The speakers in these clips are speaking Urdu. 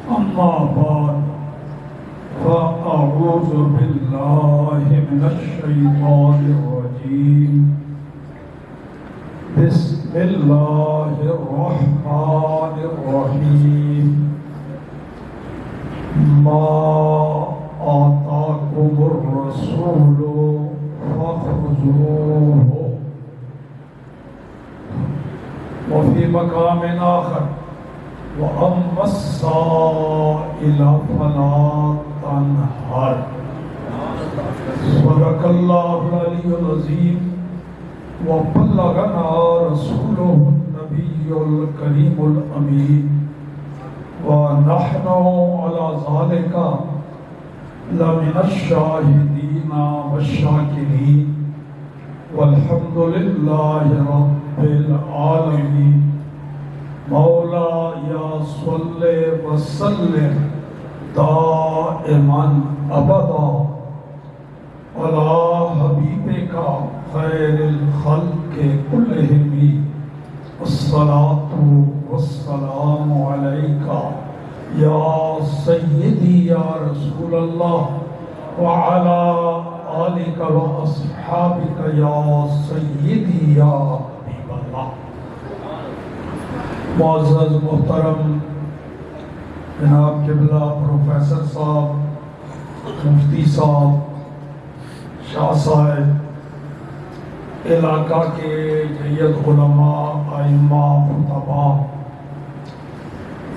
أما بعد فأعوذ بالله من الشيطان الرجيم بسم الله الرحمن الرحيم ما آتاكم الرسول فخذوه وفي مقام آخر وَأَمَّا السَّائِلَ فَلَا تَنْهَرْ صدق الله العلي العظيم وبلغنا رسوله النبي الكريم الأمين ونحن على ذلك لمن الشاهدين والشاكرين والحمد لله رب العالمين مولا یا صلی وسلم دائما ابدا علی حبیبک خیر الخلق کلہم الصلاۃ والسلام علیک یا سیدی یا رسول اللہ وعلی آلک واصحابک یا سیدی یا حبیب اللہ۔ معزز محترم جناب قبلہ پروفیسر صاحب، مفتی صاحب، شاہ صاحب، علاقہ کے جید علماء، ائمہ، خطباء،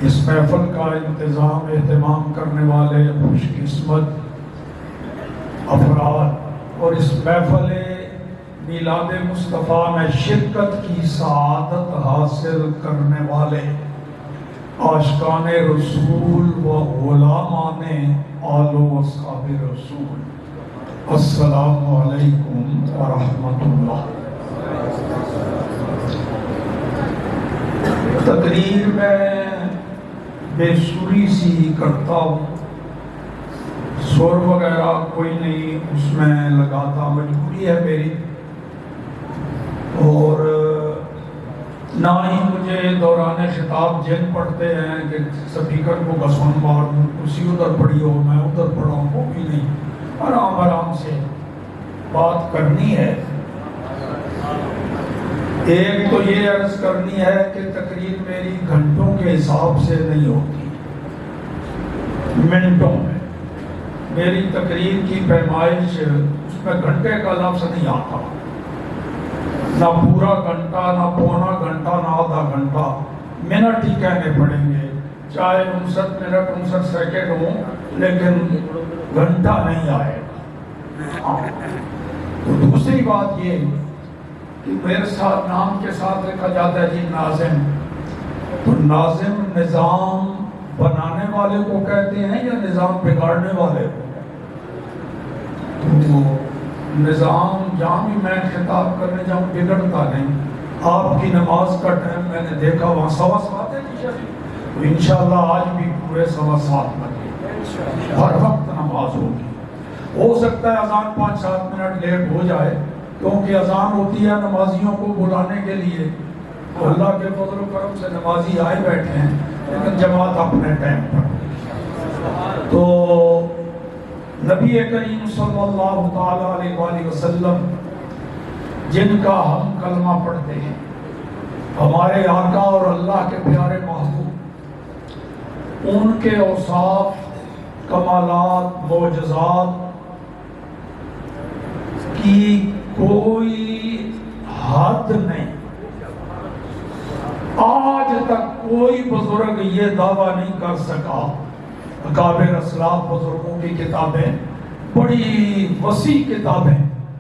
اس محفل کا انتظام اہتمام کرنے والے خوش قسمت افراد اور اس محفل میلاد مصطفیٰ میں شرکت کی سعادت حاصل کرنے والے عاشقان رسول و غلامان آل و اصحاب رسول، السلام علیکم ورحمۃ اللہ۔ تقریر میں بے سری سی کرتا ہوں، سور وغیرہ کوئی نہیں اس میں لگاتا، مجبوری ہے میری، اور نہ ہی مجھے دوران خطاب جن پڑھتے ہیں کہ سپیکر کو گسون مار دوں، کرسی ادھر پڑی ہو میں ادھر پڑھا ہوں، وہ بھی نہیں، آرام آرام سے بات کرنی ہے۔ ایک تو یہ عرض کرنی ہے کہ تقریر میری گھنٹوں کے حساب سے نہیں ہوتی، منٹوں میں میری تقریر کی پیمائش، اس میں گھنٹے کا لفظ نہیں آتا، نہ پورا گھنٹہ، نہ پونا گھنٹہ، نہ آدھا گھنٹہ، منٹ ہی کہنے پڑیں گے، چاہے 59 منٹ 59 سیکنڈ ہوں، لیکن گھنٹہ نہیں آئے گا۔ تو دوسری بات یہ کہ میرے ساتھ نام کے ساتھ لکھا جاتا ہے جی ناظم، تو ناظم نظام بنانے والے کو کہتے ہیں یا نظام بگاڑنے والے کو؟ تو نظام جہاں بھی میں خطاب کرنے جاؤں بگڑتا نہیں۔ آپ کی نماز کا ٹائم میں نے دیکھا وہاں 7:15 ہے تو انشاءاللہ آج بھی پورے 7:15 بجے ہر وقت نماز ہوگی۔ ہو سکتا ہے اذان 5-7 منٹ لیٹ ہو جائے، کیونکہ اذان ہوتی ہے نمازیوں کو بلانے کے لیے، اللہ کے فضل و کرم سے نمازی آئے بیٹھے ہیں، لیکن جماعت اپنے ٹائم پر۔ تو نبی کریم صلی اللہ تعالیٰ علیہ وآلہ وسلم جن کا ہم کلمہ پڑھتے ہیں، ہمارے آقا اور اللہ کے پیارے محبوب، ان کے اوصاف، کمالات، معجزات کی کوئی حد نہیں۔ آج تک کوئی بزرگ یہ دعویٰ نہیں کر سکا۔ اکابر اسلاف بزرگوں کی کتابیں، بڑی وسیع کتابیں،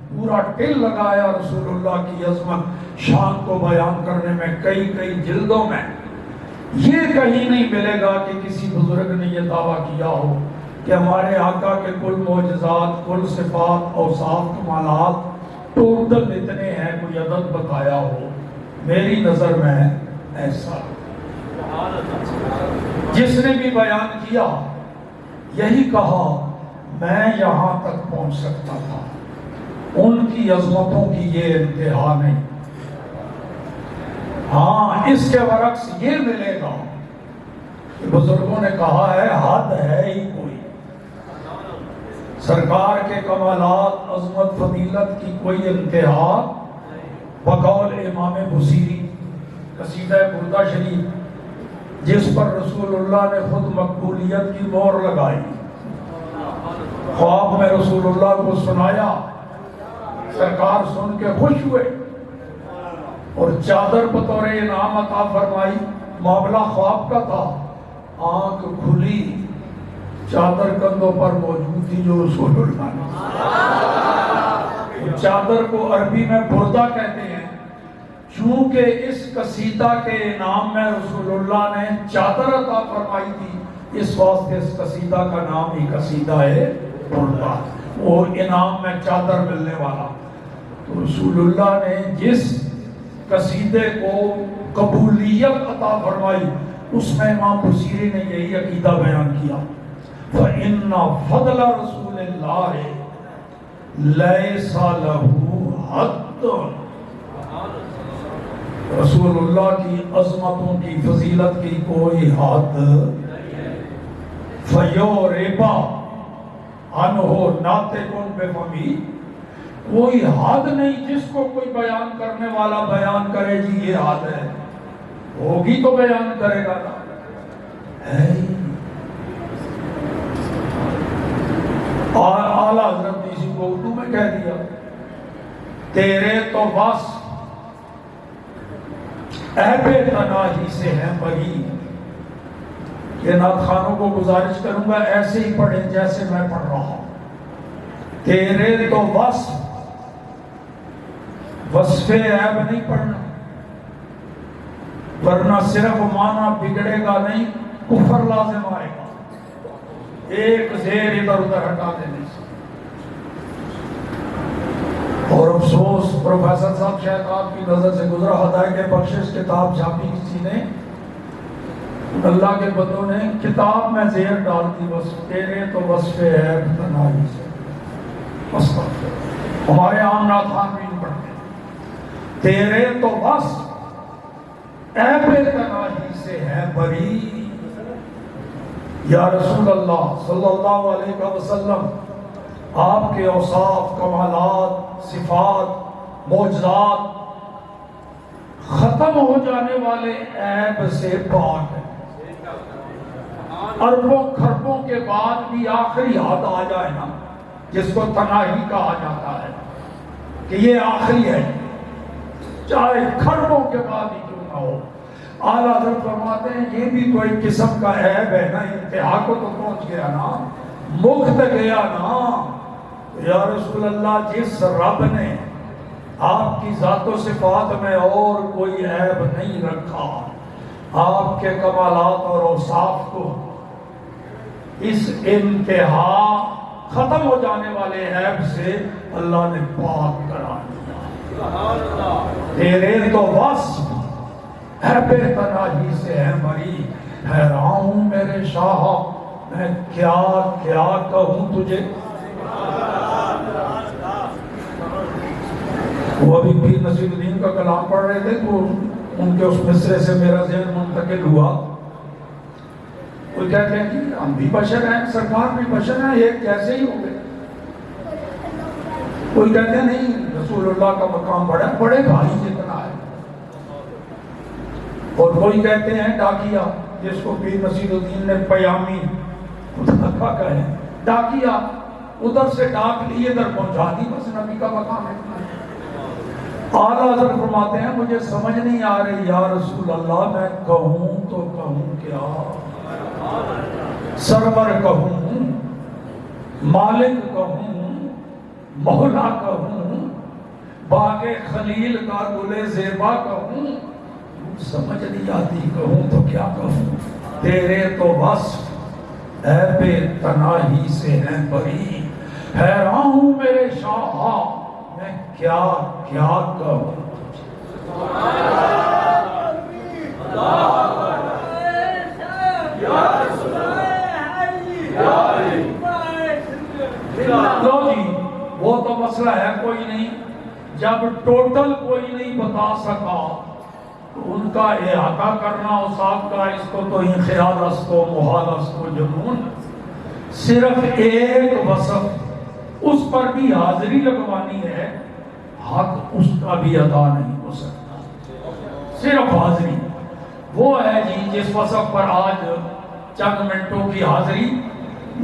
پورا ٹل لگایا رسول اللہ کی عظمت شان کو بیان کرنے میں، کئی جلدوں میں۔ یہ کہیں نہیں ملے گا کہ کسی بزرگ نے یہ دعویٰ کیا ہو کہ ہمارے آقا کے کل معجزات، کل صفات، اوصاف، کمالات ٹوٹل اتنے ہیں، کوئی عدد بتایا ہو۔ میری نظر میں ایسا جس نے بھی بیان کیا یہی کہا میں یہاں تک پہنچ سکتا تھا، ان کی عظمتوں کی یہ انتہا نہیں۔ ہاں اس کے برعکس یہ ملے گا بزرگوں نے کہا ہے حد ہے ہی کوئی، سرکار کے کمالات عظمت فضیلت کی کوئی انتہا، بقول امام بصیری قصیدہ بردہ شریف جس پر رسول اللہ نے خود مقبولیت کی مہر لگائی، خواب میں رسول اللہ کو سنایا، سرکار سن کے خوش ہوئے اور چادر بطور انعام عطا فرمائی۔ معاملہ خواب کا تھا، آنکھ کھلی، چادر کندھوں پر موجود تھی جو رسول اللہ نے، چادر کو عربی میں بردہ کہتے ہیں۔ چونکہ اس قصیدہ کے انعام میں رسول اللہ نے چادر عطا فرمائی تھی، اس واسطے اس قصیدہ کا نام ہی قصیدہ ہے بردہ، وہ انعام میں چادر ملنے والا۔ تو رسول اللہ نے جس قصیدے کو قبولیت عطا فرمائی، اس میں امام بصیری نے یہی عقیدہ بیان کیا، فَإِنَّ فَضْلَ رَسُولِ اللَّهِ لَيْسَ لَهُ حَدٌّ، رسول اللہ کی عظمتوں کی فضیلت کی کوئی حد، فَيُعْرِبَ عَنْهُ نَاطِقٌ بِفَمِهِ، کوئی حد نہیں جس کو کوئی بیان کرنے والا بیان کرے جی یہ حد ہے، ہوگی تو بیان کرے گا نا، اعلیٰ حضرت نے اسی کو اردو میں کہہ دیا، تیرے تو بس عیب تناہی سے ہیں بری۔ یہ نعت خانوں کو گزارش کروں گا ایسے ہی پڑھیں جیسے میں پڑھ رہا ہوں۔ تیرے تو وصف عیب نہیں پڑھنا، ورنہ صرف معنی بگڑے گا نہیں، کفر لازم آئے گا، ایک زیر ادھر ادھر ہٹا دینے سے۔ اور افسوس پروفیسر صاحب شاید آپ کی نظر سے گزرا، ہدایت بخشش کتاب چھاپی کسی نے، اللہ کے بندوں نے کتاب میں زیر ڈال دی، بس تیرے تو وصف عیب تنہائی سے، بس ہمارے عام نعت خوان بھی نہیں پڑھتے، تیرے تو بس عیب تنہائی سے ہے بری، یا رسول اللہ صلی اللہ علیہ وسلم، آپ کے اوصاف، کمالات، صفات، معجزات ختم ہو جانے والے عیب سے پاک ہے۔ اربوں کھربوں کے بعد بھی آخری حد آ جائے نا، جس کو تنہائی کہا جاتا ہے کہ یہ آخری ہے، چاہے کھربوں کے بعد ہی کیوں نہ ہو۔ اعلیٰ حضرت فرماتے ہیں یہ بھی تو ایک قسم کا عیب ہے نا، انتہا کو تو پہنچ گیا نا، مکت گیا نا۔ یا رسول اللہ، جس رب نے آپ کی ذات و صفات میں اور کوئی عیب نہیں رکھا، آپ کے کمالات اور اوصاف کو اس انتہا ختم ہو جانے والے عیب سے اللہ نے پاک کرا دیا۔ تیرے تو بس عیب تنہائی سے ہے بری، حیران ہوں میرے شاہ میں کیا کیا کہوں تجھے۔ وہ ابھی پیر نصیر الدین کا کلام پڑھ رہے تھے تو ان کے اس مصرے سے میرا ذہن منتقل ہوا۔ کوئی کہتے ہیں کہ ہم بھی بشر ہیں، سرکار بھی بشر ہیں، ایک جیسے ہی ہوں گے۔ کوئی کہتے ہیں نہیں، رسول اللہ کا مقام بڑا ہے، بڑے بھائی جتنا ہے۔ اور کوئی کہتے ہیں ڈاکیا، جس کو پیر نصیر الدین نے پیامی خدا کا کہے، ڈاکیا ادھر سے ڈاک لی ادھر پہنچا دی، بس نبی کا مقام اتنا ہے۔ اعلیٰ حضرت فرماتے ہیں مجھے سمجھ نہیں آ رہی یا رسول اللہ، میں کہوں تو کہوں کیا، سرور کہوں، مالک کہوں، مولا کہوں، باغ خلیل کا گل زیبا کہوں، سمجھ نہیں آتی کہوں تو کیا کہوں۔ تیرے تو بس عیب تنہائی سے ہیں بری، حیران ہوں میرے شاہ میں کیا کیا کہوں۔ لو جی وہ تو مسئلہ ہے کوئی نہیں، جب ٹوٹل کوئی نہیں بتا سکا تو ان کا احاطہ کرنا اوصاف کا، اس کو تو انخیال است و محال است و جنون. صرف ایک وصف اس پر بھی حاضری لگوانی ہے، حق اس کا بھی ادا نہیں ہو سکتا. صرف حاضری وہ ہے جی جس وصف پر آج چند منٹوں کی حاضری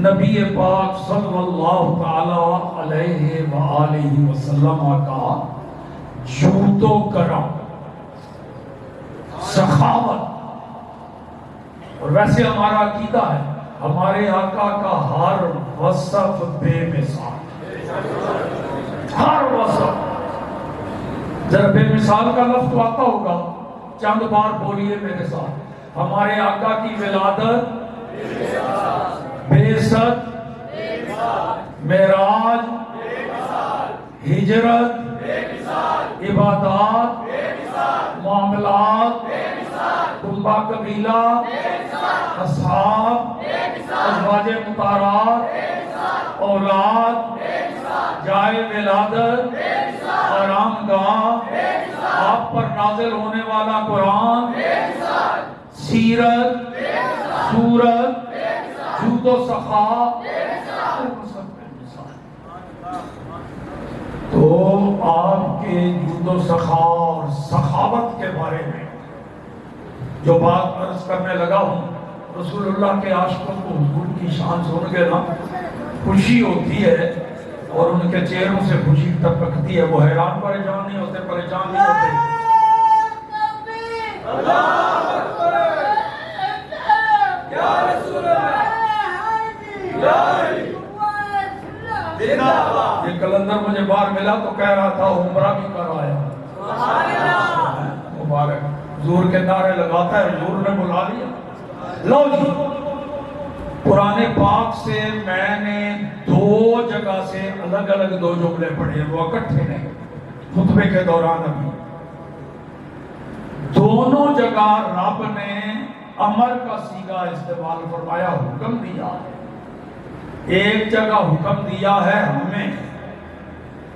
نبی پاک صلی اللہ تعالی علیہ وآلہ وسلم کا جود و کرم، سخاوت. اور ویسے ہمارا عقیدہ ہے ہمارے آقا کا ہر وصف بے مثال، ہر وصف. ذرا بے مثال کا لفظ تو آتا ہوگا، چند بار بولیے میرے ساتھ. ہمارے آقا کی ولادت بعثت، معراج، ہجرت، عبادات، معاملات، کنبہ قبیلہ، اصحاب، ازواج مطہرات، اولاد، جائے ولادت، آرام گاہ، آپ پر نازل ہونے والا قرآن، سیرت، سورت، جود و سخا. تو آپ کے جود و سخا اور سخاوت کے بارے میں جو بات عرض کرنے لگا ہوں، رسول اللہ کے عاشقوں کو حضور کی شان سن کے نا خوشی ہوتی ہے اور ان کے چہروں سے خوشی ٹپکتی ہے. وہ حیران پریشان نہیں ہوتے، پریشان نہیں ہوتے. یہ کلندر مجھے باہر ملا تو کہہ رہا تھا عمرہ بھی کر آیا. مبارک. حضور کے نعرے لگاتا ہے، حضور نے بلا لیا. لو جی، قرآن پاک سے میں نے دو جگہ سے الگ الگ دو جملے پڑھے ہیں، وہ اکٹھے نہیں، خطبے کے دوران ابھی. دونوں جگہ رب نے امر کا صیغہ استعمال فرمایا، حکم دیا. ایک جگہ حکم دیا ہے ہمیں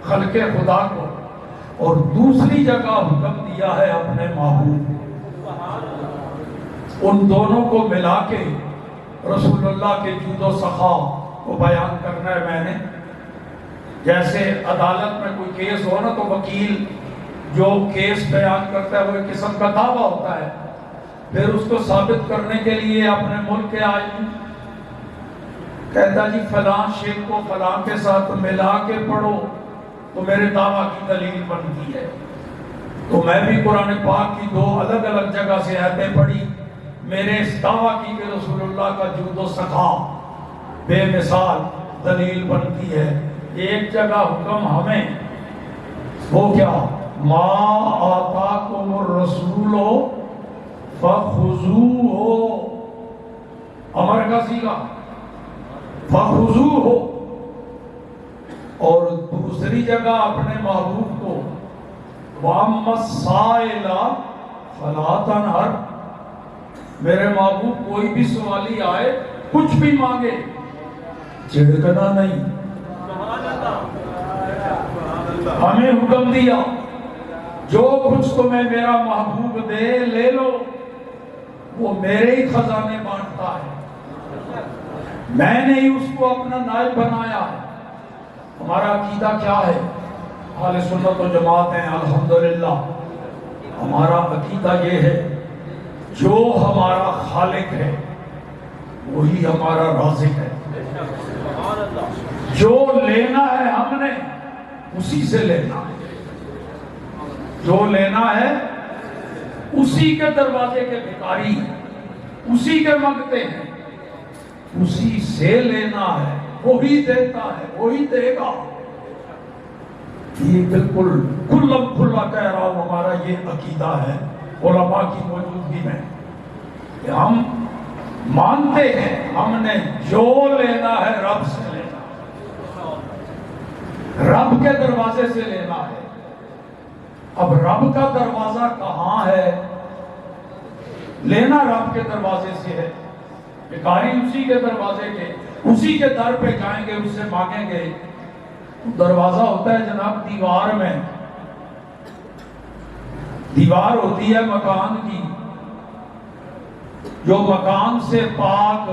خلق خدا کو، اور دوسری جگہ حکم دیا ہے اپنے محبوب. ان دونوں کو ملا کے رسول اللہ کے جود و سخا کو بیان کرنا ہے میں نے. جیسے عدالت میں کوئی کیس ہو نا تو وکیل جو کیس بیان کرتا ہے وہ ایک قسم کا دعویٰ ہوتا ہے، پھر اس کو ثابت کرنے کے لیے اپنے ملک کے آئین کہتا جی فلاں شیخ کو فلاں کے ساتھ ملا کے پڑھو تو میرے دعویٰ کی دلیل بنتی ہے. تو میں بھی قرآن پاک کی دو الگ الگ جگہ سے آیتیں پڑھی، میرے اس دعویٰ کی کہ رسول اللہ کا جود و سخا بے مثال دلیل بنتی ہے. ایک جگہ حکم ہمیں، وہ کیا؟ ما آتاکم الرسول فخذوہ، امر کا صیغہ فخذوہ. اور دوسری جگہ اپنے محبوب کو وَأَمَّا السَّائِلَ فَلَا تَنْهَرْ، میرے محبوب کوئی بھی سوالی آئے کچھ بھی مانگے جھڑکنا نہیں. ہمیں حکم دیا جو کچھ تمہیں میرا محبوب دے لے لو، وہ میرے ہی خزانے بانٹتا ہے، میں نے ہی اس کو اپنا نائب بنایا ہے. ہمارا عقیدہ کیا ہے؟ اہل سنت و جماعت ہیں الحمدللہ. ہمارا عقیدہ یہ ہے جو ہمارا خالق ہے وہی ہمارا رازق ہے. جو لینا ہے ہم نے اسی سے لینا ہے، جو لینا ہے اسی کے دروازے کے بھکاری ہیں، اسی کے منگتے ہیں، اسی سے لینا ہے. وہی دیتا ہے، وہی دے گا. یہ بالکل کھلا کھلا کہہ رہا ہوں، ہمارا یہ عقیدہ ہے علماء کی موجودگی میں کہ ہم مانتے ہیں ہم نے جو لینا ہے رب سے لینا، رب کے دروازے سے لینا ہے. اب رب کا دروازہ کہاں ہے؟ لینا رب کے دروازے سے ہے، بھکاری اسی کے دروازے کے، اسی کے در پہ جائیں گے، اس سے مانگیں گے. دروازہ ہوتا ہے جناب دیوار میں، دیوار ہوتی ہے مکان کی، جو مکان سے پاک،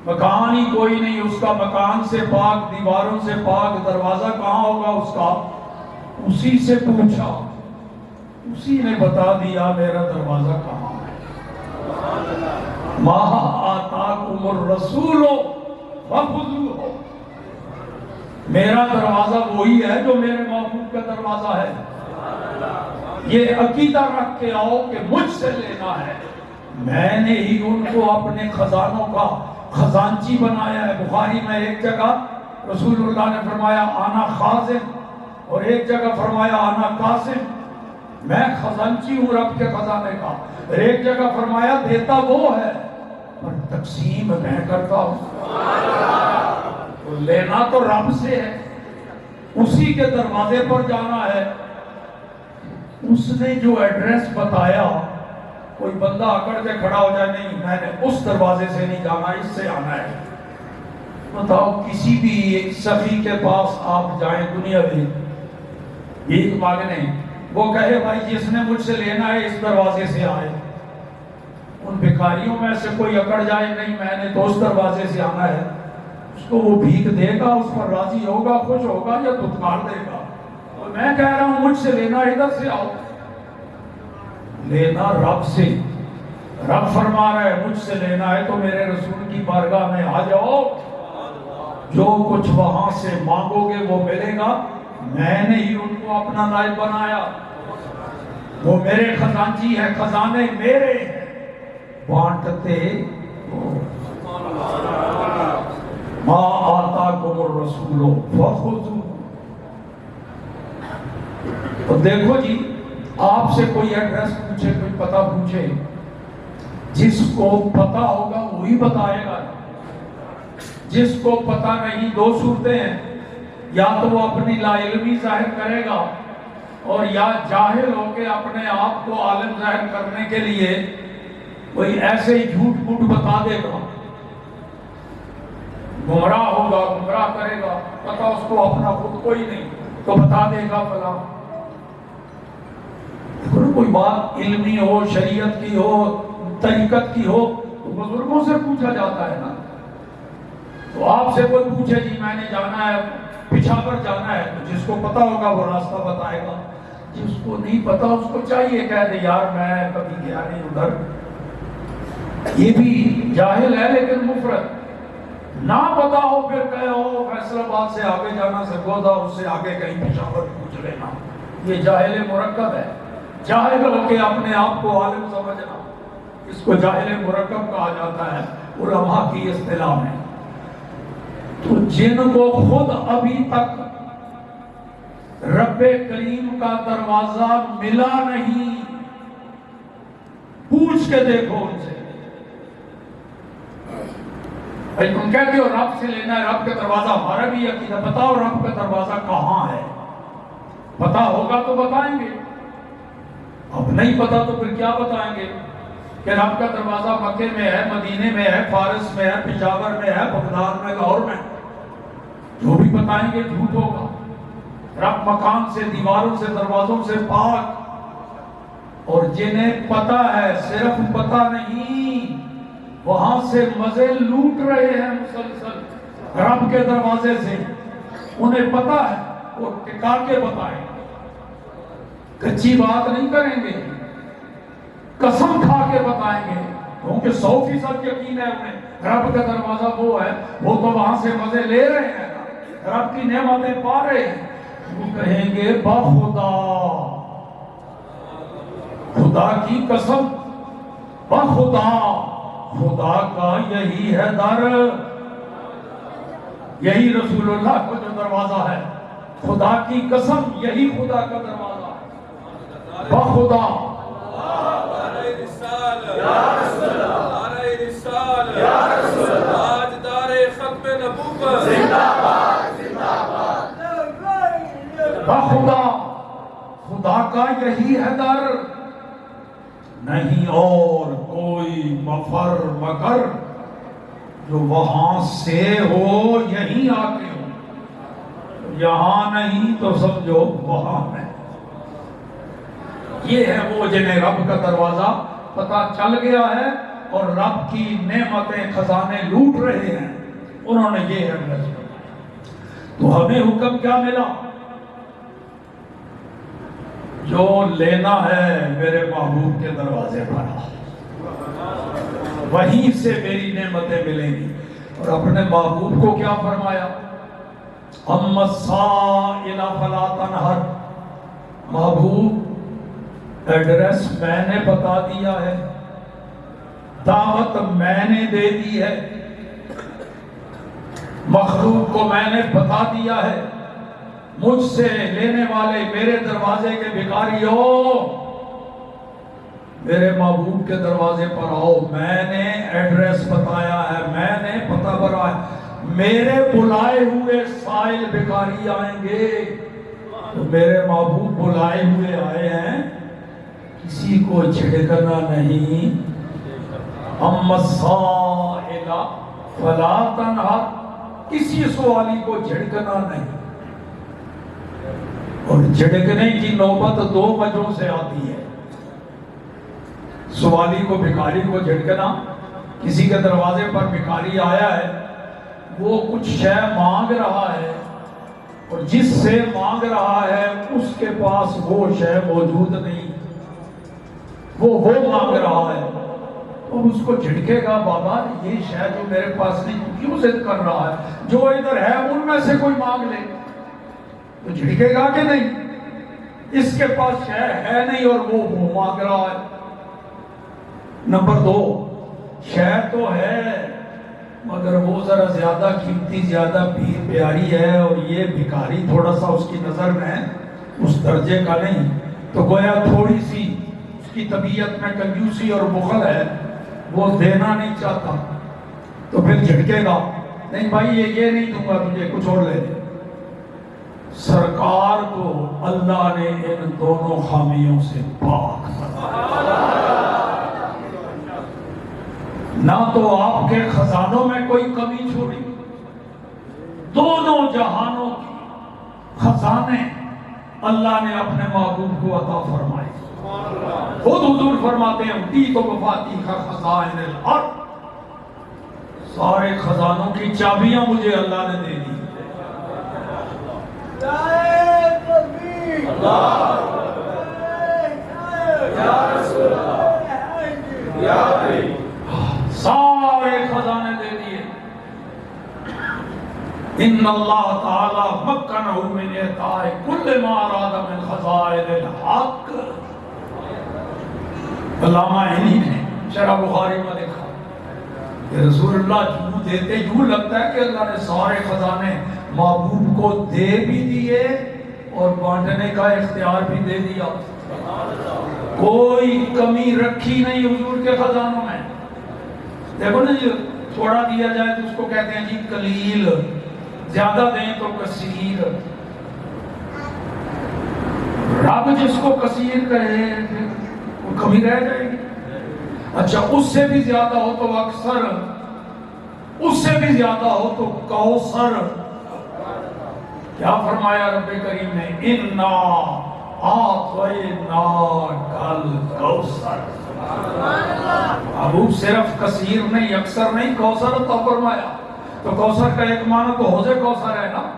مکان ہی کوئی نہیں اس کا، مکان سے پاک، دیواروں سے پاک، دروازہ کہاں ہوگا اس کا؟ اسی سے پوچھا، اسی نے بتا دیا میرا دروازہ کہاں ہے۔ ما آتاکم الرسول فخذوہ، میرا دروازہ وہی ہے جو میرے محبوب کا دروازہ ہے۔ یہ عقیدہ رکھ کے آؤ کہ مجھ سے لینا ہے، میں نے ہی ان کو اپنے خزانوں کا خزانچی بنایا ہے۔ بخاری میں ایک جگہ رسول اللہ نے فرمایا آنا خازن، اور ایک جگہ فرمایا آنا قاسم، میں خزانچی ہوں رب کے خزانے کا، اور ایک جگہ فرمایا دیتا وہ ہے پر تقسیم میں کرتا ہوں۔ تو لینا تو رب سے ہے، اسی کے دروازے پر جانا ہے۔ اس نے جو ایڈریس بتایا، کوئی بندہ اکڑ کے کھڑا ہو جائے نہیں میں نے اس دروازے سے نہیں جانا، اس سے آنا ہے۔ بتاؤ کسی بھی ایک سخی کے پاس آپ جائیں دنیا میں بھیک مانگنے، وہ کہے بھائی جس نے مجھ سے لینا ہے اس دروازے سے آئے، ان بھکاریوں میں سے کوئی اکڑ جائے نہیں میں نے تو اس دروازے سے آنا ہے، اس کو وہ بھیک دے گا، اس پر راضی ہوگا، خوش ہوگا یا دھتکار دے گا؟ اور میں کہہ رہا ہوں مجھ سے لینا ادھر سے آؤ، لینا رب سے۔ رب فرما رہا ہے مجھ سے لینا ہے تو میرے رسول کی بارگاہ میں آ جاؤ، جو کچھ وہاں سے مانگو گے وہ ملے گا، میں نے ہی ان کو اپنا نائب بنایا، وہ میرے خزانچی ہے، خزانے میرے ہیں، بانٹتے ہو۔ ما آتاکم الرسول فخذوہ۔ تو دیکھو جی، آپ سے کوئی ایڈریس پوچھے، کوئی پتہ پوچھے، جس کو پتہ ہوگا وہی بتائے گا، جس کو پتہ نہیں دو صورتیں ہیں، یا تو وہ اپنی لا علمی ظاہر کرے گا، اور یا جاہل ہو کے اپنے آپ کو عالم ظاہر کرنے کے لیے کوئی ایسے ہی جھوٹ موٹ بتا دے گا، گمراہ ہوگا، گمراہ کرے گا، پتہ اس کو اپنا خود کوئی نہیں تو بتا دے گا فلاں۔ کوئی بات علمی ہو، شریعت کی ہو، طریقت کی ہو تو بزرگوں سے پوچھا جاتا ہے نا۔ تو آپ سے کوئی پوچھے جی میں نے جانا ہے پشاور جانا ہے، تو جس کو پتا ہوگا وہ راستہ بتائے گا، جس کو نہیں پتا اس کو چاہیے کہہ دے یار میں کبھی گیا نہیں ادھر، یہ بھی جاہل ہے لیکن مفرد، نہ پتا ہو پھر کہے ہو فیصل آباد سے آگے جانا سرگودا، اس سے آگے کہیں پشاور پوچھ لینا، یہ جاہل مرکب ہے۔ جاہل ہو کے اپنے آپ کو عالم سمجھنا، اس کو جاہل مرکب کہا جاتا ہے علماء کی اصطلاح میں۔ تو جن کو خود ابھی تک رب کریم کا دروازہ ملا نہیں، پوچھ کے دیکھو ان سے، بھائی تم کہتے ہو رب سے لینا ہے، رب کا دروازہ ہمارا بھی عقیدہ، بتاؤ رب کا دروازہ کہاں ہے؟ پتا ہوگا تو بتائیں گے، اب نہیں پتا تو پھر کیا بتائیں گے کہ رب کا دروازہ مکے میں ہے، مدینے میں ہے، فارس میں ہے، پشاور میں ہے، بغداد میں، لاہور میں، جو بھی بتائیں گے جھوٹ ہوگا۔ رب مکان سے، دیواروں سے، دروازوں سے پاک، اور جنہیں پتہ ہے صرف پتہ نہیں، وہاں سے مزے لوٹ رہے ہیں مسلسل رب کے دروازے سے، انہیں پتہ ہے وہ ٹکا کے بتائیں، کچی بات نہیں کریں گے، قسم کھا کے بتائیں گے، کیونکہ 100% یقین ہے انہیں رب کا دروازہ وہ ہے، وہ تو وہاں سے مزے لے رہے ہیں، رب کی نعمتیں پا رہے ہیں۔ وہ کہیں گے بخدا، خدا کی قسم، بخدا، خدا کا یہی ہے در، یہی رسول اللہ کو جو دروازہ ہے، خدا کی قسم یہی خدا کا دروازہ ہے، بخدا، بخدا، خدا کا یہی ہے در، نہیں اور کوئی مفر مگر، جو وہاں سے ہو یہیں آ کے ہو، یہاں نہیں تو سمجھو وہاں ہے۔ یہ ہے وہ جنہیں رب کا دروازہ پتہ چل گیا ہے اور رب کی نعمتیں خزانے لوٹ رہے ہیں، انہوں نے یہ ایڈریس بتایا۔ تو ہمیں حکم کیا ملا؟ جو لینا ہے میرے محبوب کے دروازے پر وہیں سے میری نعمتیں ملیں گی۔ اور اپنے محبوب کو کیا فرمایا؟ اما السائل فلا تنہر، محبوب ایڈریس میں نے بتا دیا ہے، دعوت میں نے دے دی ہے، مخلوق کو میں نے بتا دیا ہے، مجھ سے لینے والے میرے دروازے کے بھکاری ہو، میرے محبوب کے دروازے پر آؤ، میں نے ایڈریس بتایا ہے، میں نے پتہ بتایا ہے، میرے بلائے ہوئے سائل بھکاری آئیں گے۔ تو میرے محبوب بلائے ہوئے آئے ہیں، کسی کو جھڑکنا نہیں۔ اما السائل فلا تنہر، کسی سوالی کو جھڑکنا نہیں۔ اور جھڑکنے کی نوبت دو وجہوں سے آتی ہے۔ سوالی کو، بھکاری کو جھڑکنا، کسی کے دروازے پر بھکاری آیا ہے، وہ کچھ شے مانگ رہا ہے اور جس سے مانگ رہا ہے اس کے پاس وہ شے موجود نہیں، وہ مانگ رہا ہے، تو اس کو جھڑکے گا، بابا یہ شے جو میرے پاس نہیں، کیوں ضد کر رہا ہے؟ جو ادھر ہے ان میں سے کوئی مانگ لے تو جھڑکے گا کہ نہیں؟ اس کے پاس شے ہے نہیں اور وہ مانگ رہا ہے۔ نمبر دو، شے تو ہے مگر وہ ذرا زیادہ قیمتی، زیادہ پیاری ہے، اور یہ بھکاری تھوڑا سا اس کی نظر میں اس درجے کا نہیں، تو گویا تھوڑی سی اس کی طبیعت میں کنجوسی اور بخل ہے، وہ دینا نہیں چاہتا، تو پھر جھٹکے گا، نہیں بھائی یہ نہیں دوں گا تجھے، کچھ اور لے دے۔ سرکار کو اللہ نے ان دونوں خامیوں سے پاک بنایا، نہ تو آپ کے خزانوں میں کوئی کمی چھوڑی، دونوں جہانوں کی خزانے اللہ نے اپنے محبوب کو عطا فرمائے۔ خود حضور فرماتے ہیں اُوتیت مفاتیح خزائن الارض، سارے خزانوں کی چابیاں مجھے اللہ نے دے دی۔ سارے خزانے دے دیے۔ ان اللہ تعالی مکنہ من اعطاء کل ما اراد من خزائن الحق۔ علامہ عینی نے شرح بخاری میں لکھا کہ رسول اللہ یوں دیتے، یوں لگتا ہے کہ اللہ نے سارے خزانے محبوب کو دے بھی دیے اور بانٹنے کا اختیار بھی دے دیا، کوئی کمی رکھی نہیں حضور کے خزانوں میں۔ دیکھو نا جی، تھوڑا دیا جائے تو اس کو کہتے ہیں جی قلیل، زیادہ دیں تو کثیر۔ رب جس کو کثیر کہے وہ کمی رہ جائے گی۔ اچھا اس سے بھی زیادہ ہو تو اکثر، اس سے بھی زیادہ ہو تو کوثر۔ کیا فرمایا رب کریم نے؟ اِنَّا أَعْطَيْنَاكَ الْكَوْثَرَ۔ ابو صرف کثیر نہیں، اکثر نہیں، کوثر عطا فرمایا۔ تو کوثر کا ایک معنی تو حوض کوثر ہے نا۔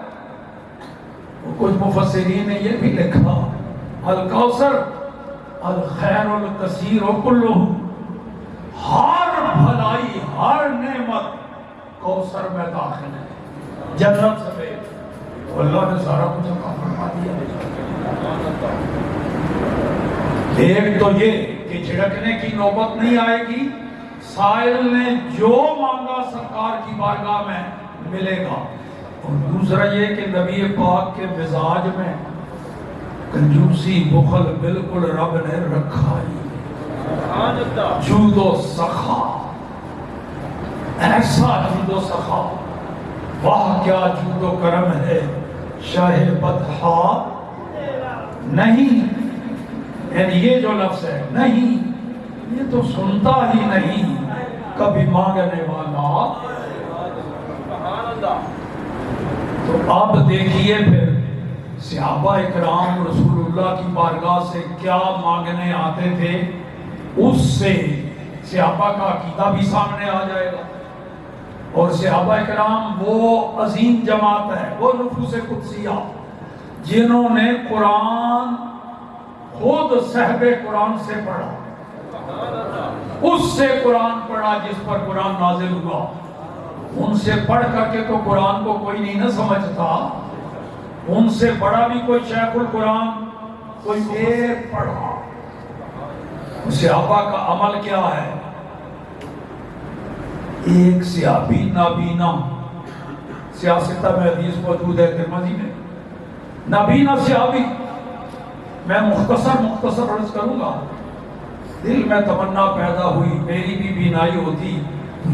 کچھ مفسرین نے یہ بھی لکھا الکوثر الخیر الکثیر کلہ، ہر بھلائی، ہر نعمت کوثر میں داخل ہے، جنت سے اللہ نے سارا کچھ عطا فرما دیا۔ ایک تو یہ کہ جھڑکنے کی نوبت نہیں آئے گی، سائل نے جو مانگا سرکار کی بارگاہ میں ملے گا۔ اور دوسرا یہ کہ نبی پاک کے مزاج میں کنجوسی، بخل بالکل رب نے رکھا ہی، جود و سخا، ایسا جود و سخا، واہ کیا جود و کرم ہے شاہ بدحا نہیں، یعنی یہ جو لفظ ہے نہیں، یہ تو سنتا ہی نہیں کبھی مانگنے والا۔ تو اب دیکھیے پھر صحابہ اکرام رسول اللہ کی بارگاہ سے کیا مانگنے آتے تھے، اس سے صحابہ کا عقیدہ بھی سامنے آ جائے گا۔ اور صحابہ اکرام وہ عظیم جماعت ہے، وہ نفوس قدسیہ جنہوں نے قرآن خود صحب قرآن سے پڑھا، اس سے قرآن پڑھا جس پر قرآن نازل ہوا۔ ان سے پڑھ کر کے تو قرآن کو کوئی نہیں نہ سمجھتا، ان سے بڑا بھی کوئی شیخ القرآن کوئی دیر پڑھا۔ صحابہ کا عمل کیا ہے؟ ایک صحابی نابینا، سیاستہ میں حدیث موجود ہے ترمذی میں، نابینا صحابی، میں مختصر عرض کروں گا، دل میں تمنا پیدا ہوئی میری بھی بینائی ہوتی،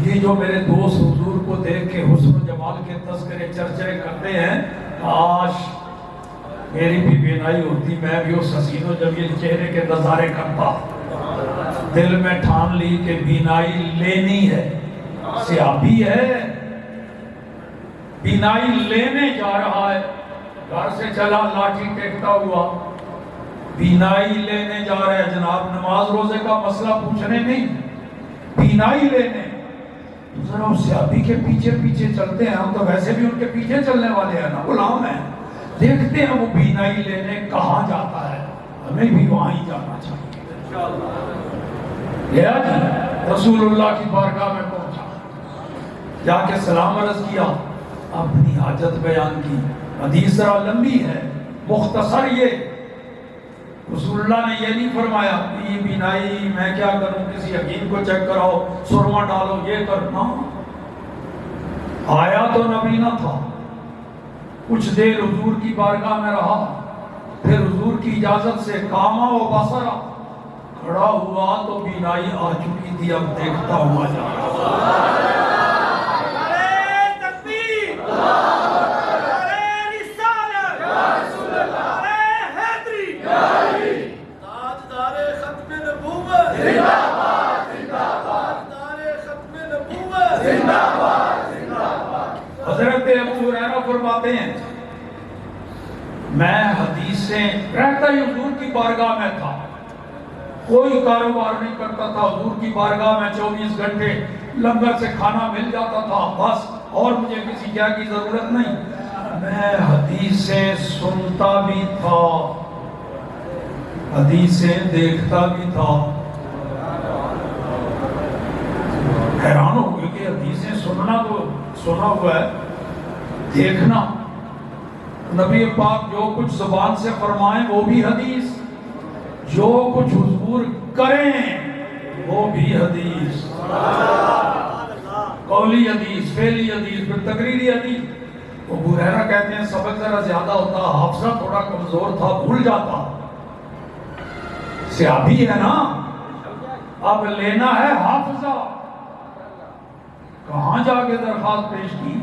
یہ جو میرے دوست حضور کو دیکھ کے حسن و جمال کے تذکرے چرچے کرتے ہیں، کاش میری بھی بینائی ہوتی، میں بھی اس حسین و جمیل چہرے کے نظارے کرتا۔ دل میں ٹھان لی کہ بینائی لینی ہے، صحابی ہے، بینائی لینے جا رہا ہے، گھر سے چلا لاٹھی ٹیکتا ہوا، بینائی لینے جا رہے ہیں جناب، نماز روزے کا مسئلہ پوچھنے نہیں، بینائی لینے۔ ذرا اس صحابی کے پیچھے پیچھے چلتے ہیں، ہم تو ویسے بھی ان کے پیچھے چلنے والے ہیں نا، غلام ہیں، دیکھتے ہیں وہ بینائی لینے کہاں جاتا ہے، ہمیں بھی وہاں ہی جانا چاہیے۔ گیا جی، رسول اللہ کی بارگاہ میں پہنچا، جا کے سلام عرض کیا، اپنی حاجت بیان کی۔ حدیث ذرا لمبی ہے، مختصر یہ، رسول اللہ نے یہ نہیں فرمایا یہ بینائی میں کیا کروں، کسی حکیم کو چیک کراؤ، سرما ڈالو، یہ کرنا۔ آیا تو نبینا تھا، کچھ دیر حضور کی بارگاہ میں رہا، پھر حضور کی اجازت سے قاما و بصرا، کھڑا ہوا تو بینائی آ چکی تھی، اب دیکھتا ہوا جا رہا۔ حضرت ابو ہریرہ فرماتے ہیں میں حدیثیں رہتا ہی حضور کی بارگاہ میں تھا، کوئی کاروبار نہیں کرتا تھا، حضور کی بارگاہ میں 24 گھنٹے لنگر سے کھانا مل جاتا تھا، بس اور مجھے کسی کیا کی ضرورت نہیں، میں حدیثیں سنتا بھی تھا، حدیثیں دیکھتا بھی تھا۔ حیران ہو گئے کہ حدیثیں سننا تو سنا ہوا ہے، دیکھنا، نبی پاک جو کچھ زبان سے فرمائیں وہ بھی حدیث، جو کچھ حضور کریں وہ بھی حدیث، قولی حدیث، فعلی حدیث، پھر تقریری حدیث۔ ابو ہریرہ کہتے ہیں سبق ذرا زیادہ ہوتا، حافظہ تھوڑا کمزور تھا، بھول جاتا، صحابی ہے نا، اب لینا ہے حافظہ، کہاں جا کے درخواست پیش کی،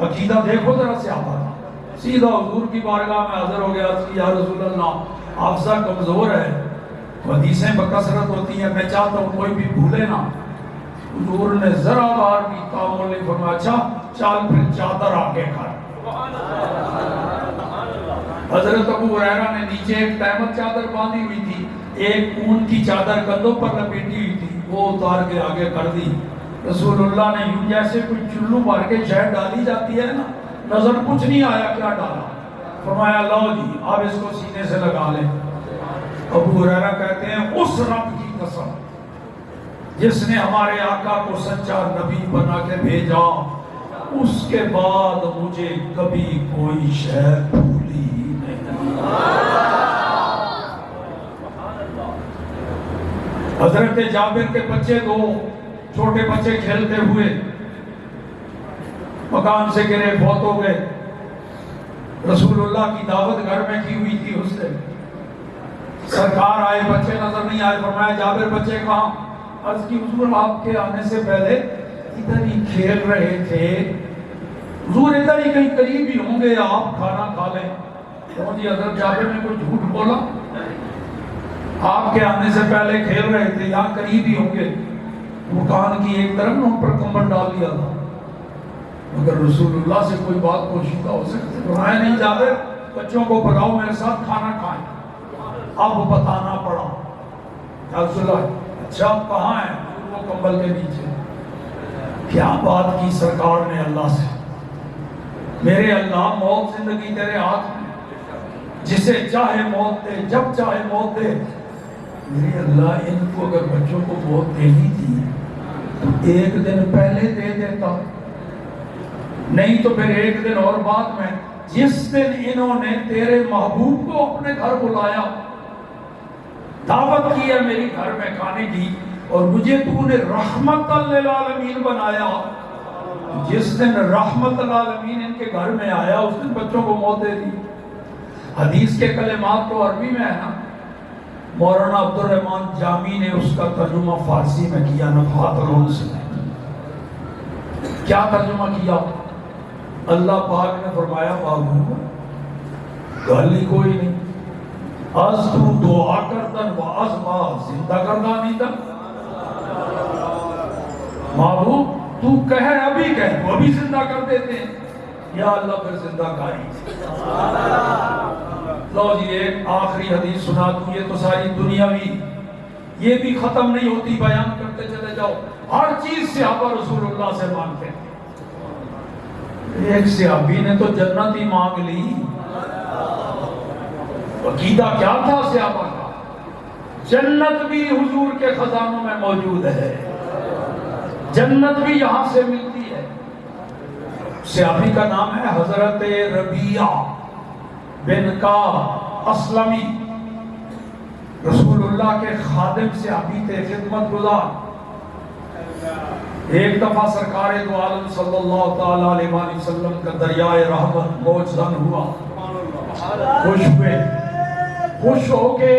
عقیدہ دیکھو ذرا صحابہ، سیدھا حضور کی بارگاہ میں حاضر ہو گیا، یا رسول اللہ حافظہ کمزور ہے، حدیثیں بکثرت ہوتی ہیں، میں چاہتا ہوں کوئی بھی بھولے نا۔ حضور نے ذرا بار بھی تعامل نہیں فرمایا، اچھا چال پھر چادر آگے کر۔ حضرت ابو ہریرہ نے نیچے ایک تہمت چادر باندھی ہوئی تھی، ایک اون کی چادر کندھوں پر لپیٹی ہوئی تھی، وہ اتار کے آگے کر دی۔ رسول اللہ نے یوں جیسے کوئی چلو بھر کے شہد ڈالی جاتی ہے نا، نظر کچھ نہیں آیا کیا ڈالا، فرمایا لو جی آپ اس کو سینے سے لگا لیں۔ ابو ہریرہ کہتے ہیں اس رب کی قسم جس نے ہمارے آقا کو سچا نبی بنا کے بھیجا، اس کے بعد مجھے کبھی کوئی شے بھولی ہی نہیں۔ حضرت جابر کے بچے دو چھوٹے بچے کھیلتے ہوئے مکان سے گرے، فوت ہو گئے، رسول اللہ کی دعوت گھر میں کی ہوئی تھی، اس سے سرکار آئے، بچے نظر نہیں آئے، فرمایا جابر بچے کہاں؟ عرض کی حضور آپ کے آنے سے پہلے ادھر ہی کھیل رہے تھے، حضور ادھر ہی کہیں قریب ہی ہوں گے، آپ کھانا کھا لیں۔ تو جی حضرت جابر نے کوئی جھوٹ بولا؟ آپ کے آنے سے پہلے کھیل رہے تھے، یہاں قریب ہی ہوں گے، مکان کی ایک طرف ان پر کمبل ڈال دیا تھا، مگر رسول اللہ سے کوئی بات پوشیدہ ہو سکتی؟ فرمایا نہیں جابر، بچوں کو بلاؤ میرے ساتھ کھانا کھائیں. اب بتانا پڑا. یا رسول اللہ اچھا آپ کہاں ہیں؟ وہ کمبل کے نیچے. کیا بات کی سرکار نے اللہ سے. میرے اللہ موت زندگی تیرے ہاتھ میں، جسے چاہے موت دے، جب چاہے موت دے. میرے اللہ ان کو اگر بچوں کو موت دینی تھی تو ایک دن پہلے دے دیتا، نہیں تو پھر ایک دن اور بعد میں. جس دن انہوں نے تیرے محبوب کو اپنے گھر بلایا، دعوت کی ہے میری گھر میں کھانے کی، اور مجھے تو نے رحمت للعالمین بنایا، جس دن رحمت للعالمین ان کے گھر میں آیا اس دن بچوں کو موت دے دی. حدیث کے کلمات تو عربی میں ہے نا. مولانا عبد الرحمن جامی نے اس کا ترجمہ فارسی میں کیا نفحات الانس میں. کیا ترجمہ کیا؟ اللہ پاک نے فرمایا بابو گل ہی کوئی نہیں، از تو دعا کردن و از ما زندہ کردہ نہیں تھا. محبوب تو کہے ابھی کہے وہ بھی زندہ کر دیتے ہیں. یا اللہ پھر زندہ کاری. لو جی ایک آخری حدیث سنا دوں، یہ تو ساری دنیاوی، یہ بھی ختم نہیں ہوتی، بیان کرتے چلے جاؤ. ہر چیز صحابہ رسول اللہ سے مانگتے ہیں. ایک صحابی نے تو جنت ہی مانگ لی. عقیدہ کیا تھا صحابہ کا؟ جنت بھی حضور کے خزانوں میں موجود ہے، جنت بھی یہاں سے ملتی ہے. صحابی کا نام ہے حضرت ربیعہ بن کعب اسلمی. رسول اللہ کے خادم صحابی تھے، خدمت گزار. ایک دفعہ سرکار دو عالم صلی اللہ تعالی علیہ وآلہ وسلم کا دریائے رحمت موج زن ہوا. خوش ہوئے، خوش ہو کے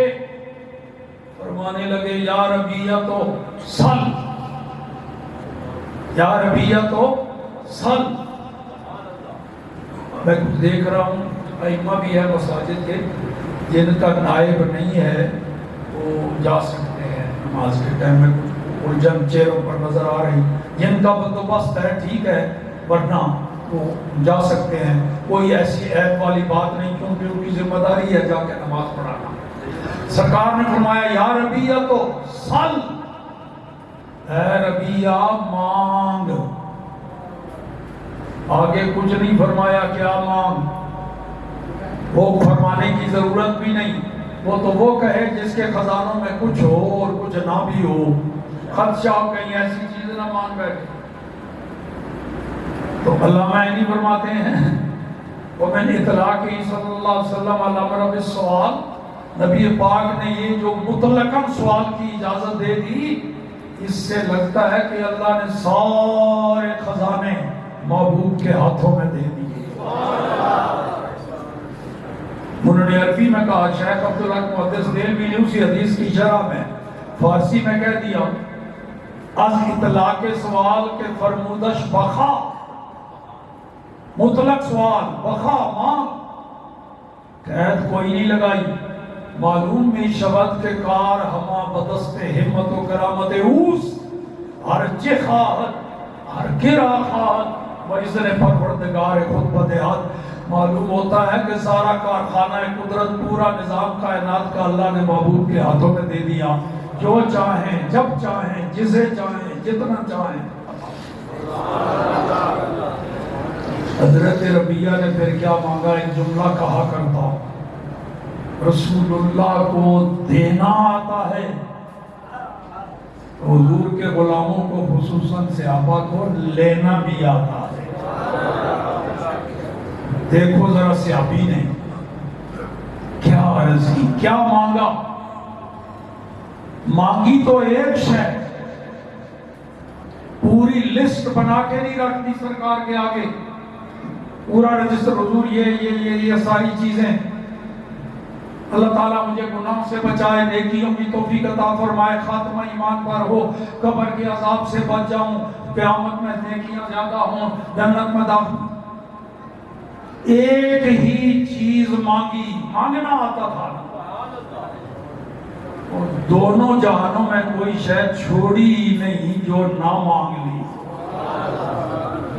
فرمانے لگے یا ربیعہ تو سل، یا ربیعہ تو سل. میں کچھ دیکھ رہا ہوں ائمہ بھی ہے مساجد کے، جن کا نائب نہیں ہے وہ جا سکتے ہیں نماز کے ٹائم میں. الجھن چہروں پر نظر آ رہی. جن کا بندوبست ہے ٹھیک ہے، ورنہ وہ جا سکتے ہیں. کوئی ایسی عیب والی بات نہیں، کیونکہ ان کی ذمہ داری ہے جا کے نماز پڑھانا. سرکار نے فرمایا یا ربیعہ تو سل، اے ربیعہ مانگ. آگے کچھ نہیں فرمایا کیا مانگ، وہ فرمانے کی ضرورت بھی نہیں. وہ تو وہ کہے جس کے خزانوں میں کچھ ہو اور کچھ نہ بھی ہو. خدشہ کہیں ایسی چیز نہ مانگ بیٹھے. تو علامہ عینی فرماتے ہیں ومن اطلاق صلی اللہ علیہ وسلم علی امر بالسؤال، نبی پاک نے یہ جو مطلقاً سوال کی اجازت دے دی، اس سے لگتا ہے کہ اللہ نے سارے خزانے محبوب کے ہاتھوں میں دے دیے. انہوں نے عربی میں کہا، شیخ عبداللہ محدث دہلوی نے اسی حدیث کی شرح میں فارسی میں کہہ دیا از اطلاق سوال کے فرمودش بخا، مطلق سوال بخا مانگ، قید کوئی نہیں لگائی. معلوم میں شبد کے کار ہما بدست ہمت و کرامت اوس، ہر چہ خواہد ہر گرا خواہد و اذن پروردگار خود بدہد. معلوم ہوتا ہے کہ سارا کارخانہ قدرت، پورا نظام کائنات کا اللہ نے محبوب کے ہاتھوں میں دے دیا. جو چاہیں، جب چاہیں، جسے چاہیں، جتنا چاہیں. حضرت ربیعہ نے پھر کیا مانگا؟ ایک جملہ کہا کرتا، رسول اللہ کو دینا آتا ہے، حضور کے غلاموں کو خصوصاً صحابہ کو لینا بھی آتا ہے. دیکھو ذرا صحابی نے کیا عرض کی، کیا مانگا. مانگی تو ایک شے، پوری لسٹ بنا کے نہیں رکھ دی سرکار کے آگے، پورا رجسٹر حضور یہ ساری چیزیں. اللہ تعالیٰ مجھے گناہوں سے بچائے، نیکیوں کی توفیق عطا فرمائے، خاتمہ ایمان پر ہو، قبر کے عذاب سے بچ جاؤں، قیامت میں نیکیاں زیادہ ہوں، جنت میں داخل. ایک ہی چیز مانگی، مانگنا آتا تھا، اور دونوں جہانوں میں کوئی شے چھوڑی ہی نہیں جو نہ مانگ لی.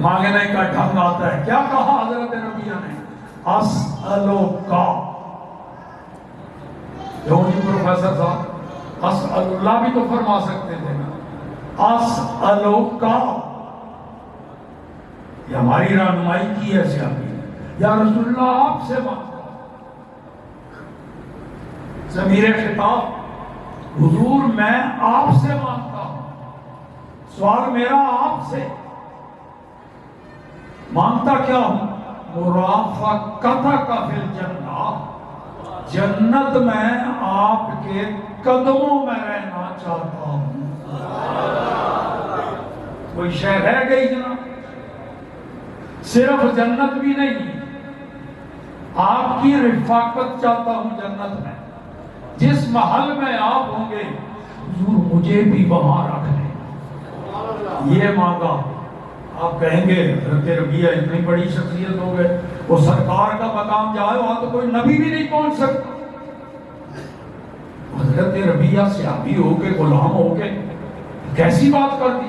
مانگنے کا ڈھنگ آتا ہے. کیا کہا حضرت ربیعہ نے؟ اسألوکا، جو جی پروفیسر صاحب اسأل اللہ بھی تو فرما سکتے تھے نا، اسألوکا، یہ ہماری رہنمائی کی ہے سیاسی، یا رسول اللہ آپ سے مانگتا ہوں، ضمیر خطاب حضور میں آپ سے مانگتا ہوں، سوال میرا آپ سے، مانگتا کیا ہوں؟ مرافقتک فی الجنہ، جنت میں آپ کے قدموں میں رہنا چاہتا ہوں۔ کوئی شے رہ گئی جناب؟ صرف جنت بھی نہیں، آپ کی رفاقت چاہتا ہوں جنت میں، جس محل میں آپ ہوں گے حضور مجھے بھی وہاں رکھ لیں، یہ مانگا۔ آپ کہیں گے حضرت ربیہ اتنی بڑی شخصیت ہو گئے، وہ سرکار کا مقام جائے وہاں تو کوئی نبی بھی نہیں پہنچ سکتا۔ حضرت ربیہ صحابی ہو کے غلام ہو کے کیسی بات کر دی؟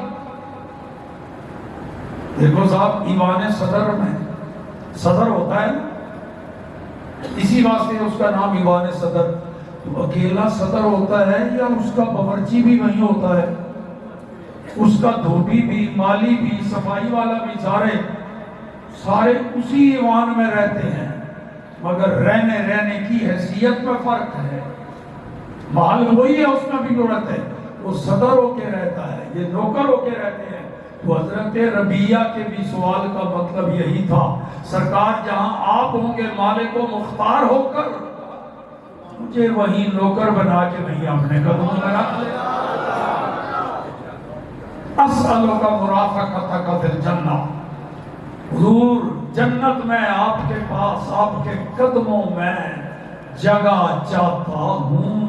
دیکھو صاحب، ایوان صدر میں صدر ہوتا ہے، اسی واسطے اس کا نام ایوان صدر، تو اکیلا صدر ہوتا ہے یا اس کا باورچی بھی وہیں ہوتا ہے، اس کا دھوبی بھی، مالی بھی، صفائی والا بھی، سارے اسی ایوان میں رہتے ہیں، مگر رہنے کی حیثیت میں فرق ہے، محل وہی ہے، اس میں بھی ضرورت ہے، وہ صدر ہو کے رہتا ہے، یہ نوکر ہو کے رہتے ہیں۔ تو حضرت ربیہ کے بھی سوال کا مطلب یہی تھا، سرکار جہاں آپ ہوں گے مالک و مختار ہو کر، مجھے وہیں نوکر بنا کے وہیں اپنے قدموں میں رکھ لے۔ اسألک مرافقتک فی الجنہ، حضور جنت میں آپ کے پاس، آپ کے قدموں میں جگہ چاہتا ہوں۔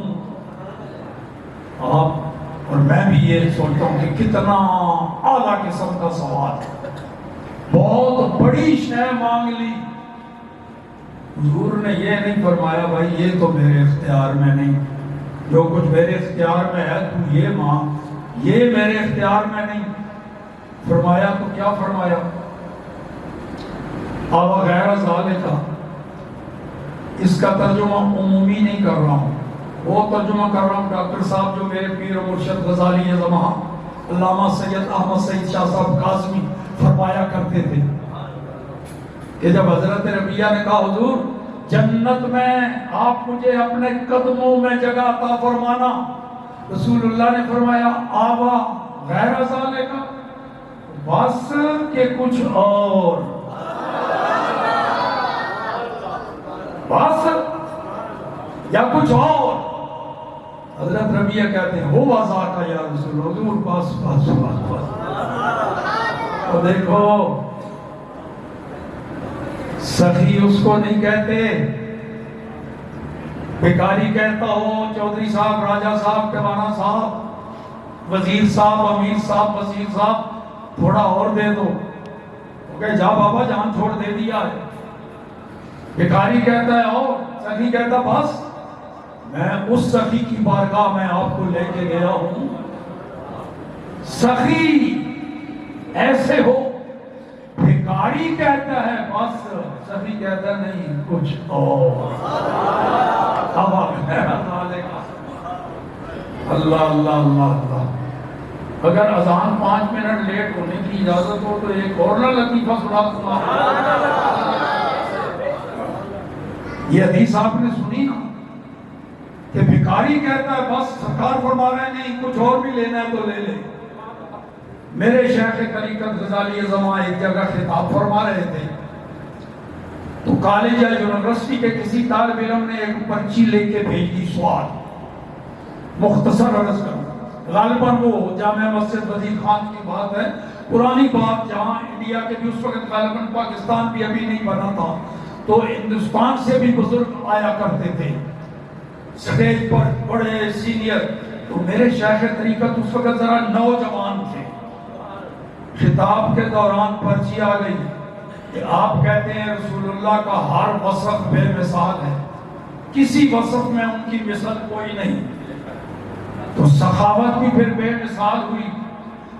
آپ اور میں بھی یہ سوچتا ہوں کہ کتنا اعلیٰ قسم کا سوال ہے، بہت بڑی شے مانگ لی۔ حضور نے یہ نہیں فرمایا بھائی یہ تو میرے اختیار میں نہیں، جو کچھ میرے اختیار میں ہے تو یہ مانگ، یہ میرے اختیار میں نہیں۔ فرمایا تو کیا فرمایا؟ اب غیر ذالک، اس کا ترجمہ عمومی نہیں کر رہا ہوں، وہ ترجمہ کر رہا ہوں ڈاکٹر صاحب جو میرے پیر و مرشد غزالی زماں علامہ سید احمد سعید شاہ صاحب کاظمی فرمایا کرتے تھے کہ جب حضرت ربیہ نے کہا حضور جنت میں آپ مجھے اپنے قدموں میں جگہ عطا فرمانا، رسول اللہ نے فرمایا آوا غیر ذالک، بس کہ کچھ اور، بس یا کچھ اور؟ حضرت ربیہ کہتے ہیں ہو ذاک یا رسول حضور، بس بس بس بس۔ تو دیکھو سخی اس کو نہیں کہتے، بھکاری کہتا ہو چودھری صاحب، راجہ صاحب، ٹوانا صاحب، وزیر صاحب، امیر صاحب، وزیر صاحب تھوڑا اور دے دو، وہ کہے جا بابا جان چھوڑ دے دیا ہے۔ بھکاری کہتا ہے اور سخی کہتا بس میں اس سخی کی بارگاہ میں آپ کو لے کے گیا ہوں، سخی ایسے ہو۔ بھکاری کہتا ہے بس، سخی کہتا ہے نہیں کچھ اور۔ اللہ اللہ اللہ اللہ۔ اگر اذان 5 منٹ لیٹ ہونے کی اجازت ہو تو ایک اور لطیفہ سنا دوں۔ یہ حدیث آپ نے سنی نا کہ بھکاری کہتا ہے بس، سرکار فرما رہے ہیں نہیں کچھ اور بھی لینا ہے تو لے لے۔ میرے شیخ طریقت غزالی زماں ایک جگہ خطاب فرما رہے تھے تو کالج یا یونیورسٹی کے کسی طالب علم نے ایک پرچی لے کے بھیج دی، سوال مختصر عرض کروں، غالباً وہ جامع مسجد وزیر خان کی بات ہے، پرانی بات، جہاں انڈیا کے بھی اس وقت غالباً پاکستان بھی ابھی نہیں بنا تھا، تو ہندوستان سے بھی بزرگ آیا کرتے تھے سٹیج پر، بڑے سینئر۔ تو میرے شیخ طریقت اس وقت ذرا نوجوان تھے، خطاب کے دوران پرچی آ گئی کہ آپ کہتے ہیں رسول اللہ کا ہر وصف بے مثال ہے، کسی وصف میں ان کی مثل کوئی نہیں، تو سخاوت بھی پھر بے مثال ہوئی،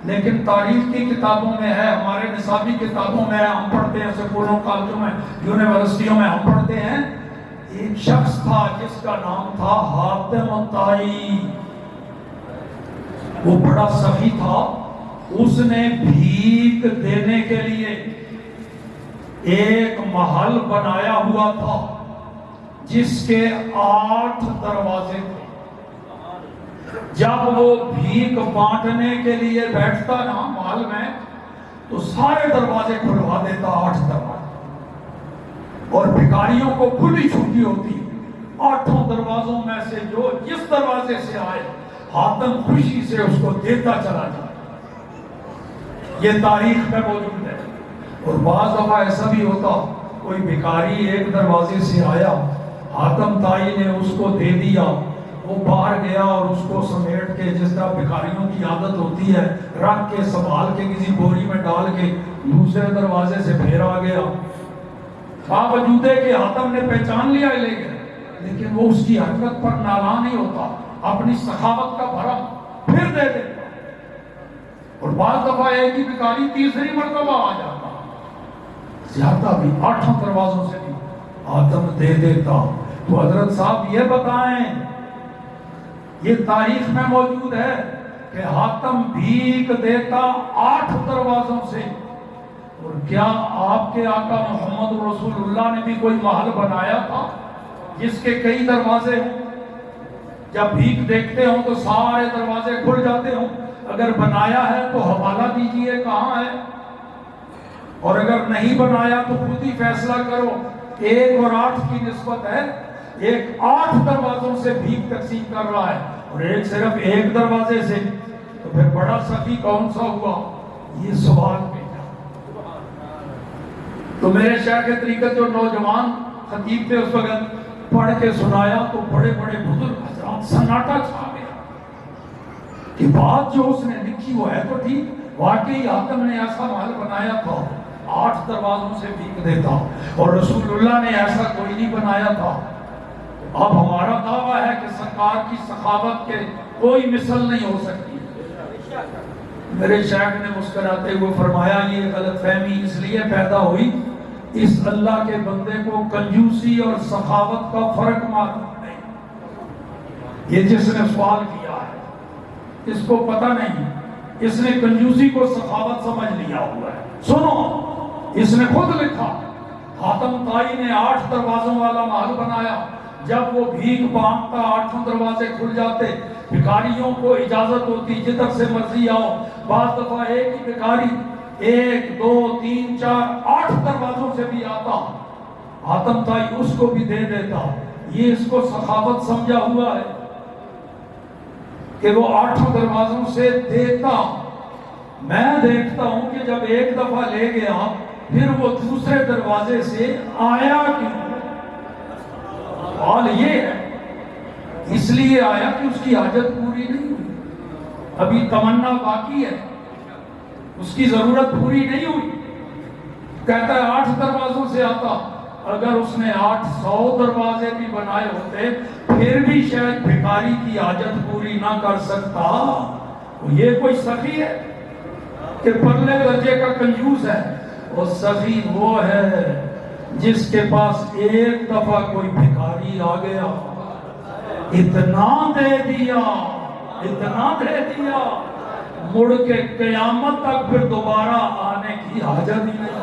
لیکن تاریخ کی کتابوں میں ہے، ہمارے نصاب نصابی کتابوں میں ہم پڑھتے ہیں، سکولوں کالجوں میں یونیورسٹیوں میں ہم پڑھتے ہیں، ایک شخص تھا جس کا نام تھا حاتم طائی. وہ بڑا سخی تھا. اس نے بھیک دینے کے لیے ایک محل بنایا ہوا تھا جس کے 8 دروازے تھے. جب وہ بھیک بانٹنے کے لیے بیٹھتا نا محل میں تو سارے دروازے کھلوا دیتا، 8 دروازے، اور بھکاریوں کو کھلی چھٹی ہوتی. 8 دروازوں میں سے جو جس دروازے سے آئے حاتم خوشی سے اس کو دیتا چلا جاتا. یہ تاریخ میں موجود ہے. اور بعض دفعہ ایسا بھی ہوتا، کوئی بھکاری ایک دروازے سے آیا، حاتم طائی نے اس کو دے دیا، وہ باہر گیا اور اس کو سمیٹ کے، جس طرح بھکاریوں کی عادت ہوتی ہے، رکھ کے سنبھال کے کسی بوری میں ڈال کے دوسرے دروازے سے پھر آ گیا. باوجود ہے کہ حاتم نے پہچان لیا لیکن وہ اس کی حرکت پر نالاں نہیں ہوتا، اپنی سخاوت کا بھرم پھر دے دیتا. اور بعض دفعہ ایک ہی بھکاری تیسری مرتبہ آ جاتا، زیادہ بھی 8 دروازوں سے بھی حاتم دے دیتا. تو حضرت صاحب یہ بتائیں، یہ تاریخ میں موجود ہے کہ حاتم بھیک دیتا 8 دروازوں سے. اور کیا آپ کے آقا محمد رسول اللہ نے بھی کوئی محل بنایا تھا جس کے کئی دروازے ہوں؟ جب بھیک دیکھتے ہوں تو سارے دروازے کھل جاتے ہوں. اگر بنایا ہے تو حوالہ دیجئے کہاں ہے، اور اگر نہیں بنایا تو خود ہی فیصلہ کرو. 1 اور 8 کی نسبت ہے. ایک 8 دروازوں سے بھیک تقسیم کر رہا ہے اور ایک صرف 1 دروازے سے. تو پھر بڑا سخی کون سا ہوا؟ یہ سوال پیدا. تو میرے شیخ طریقت جو نوجوان خطیب تھے اس وقت پڑھ کے سنایا تو بڑے بڑے بزرگ حضرات سناٹا چھا گیا کہ بات جو اس نے لکھی وہ ہے تو ٹھیک، واقعی حاتم نے ایسا محل بنایا تھا، 8 دروازوں سے بھیک دیتا، اور رسول اللہ نے ایسا کوئی نہیں بنایا تھا. اب ہمارا دعویٰ ہے کہ سرکار کی سخاوت کے کوئی مثل نہیں ہو سکتی. میرے شیخ نے مسکراتے ہوئے فرمایا یہ غلط فہمی اس لیے پیدا ہوئی، اس اللہ کے بندے کو کنجوسی اور سخاوت کا فرق معلوم نہیں. یہ جس نے سوال کیا ہے اس کو پتہ نہیں، اس نے کنجوسی کو سخاوت سمجھ لیا ہوا ہے. سنو، اس نے خود لکھا حاتم طائی نے 8 دروازوں والا محل بنایا. جب وہ بھیک مانگتا 8 دروازے کھل جاتے، بھکاریوں کو اجازت ہوتی جدھر سے مرضی آؤ. بعض دفعہ ایک ہی بھکاری 1 2 3 4 8 دروازوں سے بھی آتا، حاتم طائی اس کو بھی دے دیتا. یہ اس کو سخاوت سمجھا ہوا ہے کہ وہ 8 دروازوں سے دیتا. میں دیکھتا ہوں کہ جب ایک دفعہ لے گیا پھر وہ دوسرے دروازے سے آیا کیوں؟ حال یہ ہے اس لیے آیا کہ اس کی حاجت پوری نہیں ہوئی، ابھی تمنا باقی ہے، اس کی ضرورت پوری نہیں ہوئی. کہتا ہے 8 دروازوں سے آتا. اگر اس نے 800 دروازے بھی بنائے ہوتے پھر بھی شاید بھکاری کی حاجت پوری نہ کر سکتا. یہ کوئی سخی ہے کہ پرلے درجے کا کنجوس ہے؟ اور سخی وہ ہے جس کے پاس ایک دفعہ کوئی بھکاری آ گیا، اتنا دے دیا، اتنا دے دیا، مڑ کے قیامت تک پھر دوبارہ آنے کی حاجت ہی نہیں.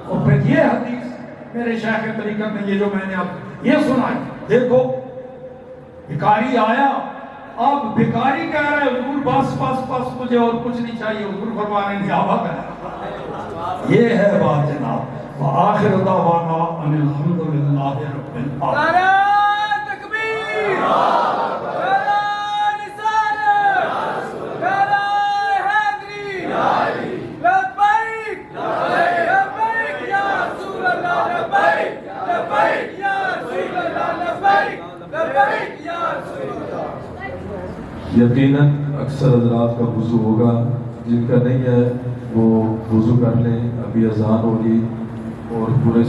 اور پھر یہ حدیث میرے شیخ طریقت نے یہ جو میں نے اب یہ سنائی، دیکھو بھکاری آیا، اب بھکاری کہہ رہے حضور بس بس بس مجھے اور کچھ نہیں چاہیے. حضور فرمانے نہیں آباد ہے. یہ ہے بات جناب. وآخر دعوانا ان الحمدللہ رب العالمین. تکبیر، نعرہ رسالت، نعرہ حیدری، لبیک لبیک یا رسول اللہ، لبیک لبیک یا رسول اللہ، لبیک لبیک یا رسول اللہ. یقیناً اکثر حضرات کا وضو ہوگا، جن کا نہیں ہے وہ وضو کر لیں. ابھی اذان ہوگی اور پورے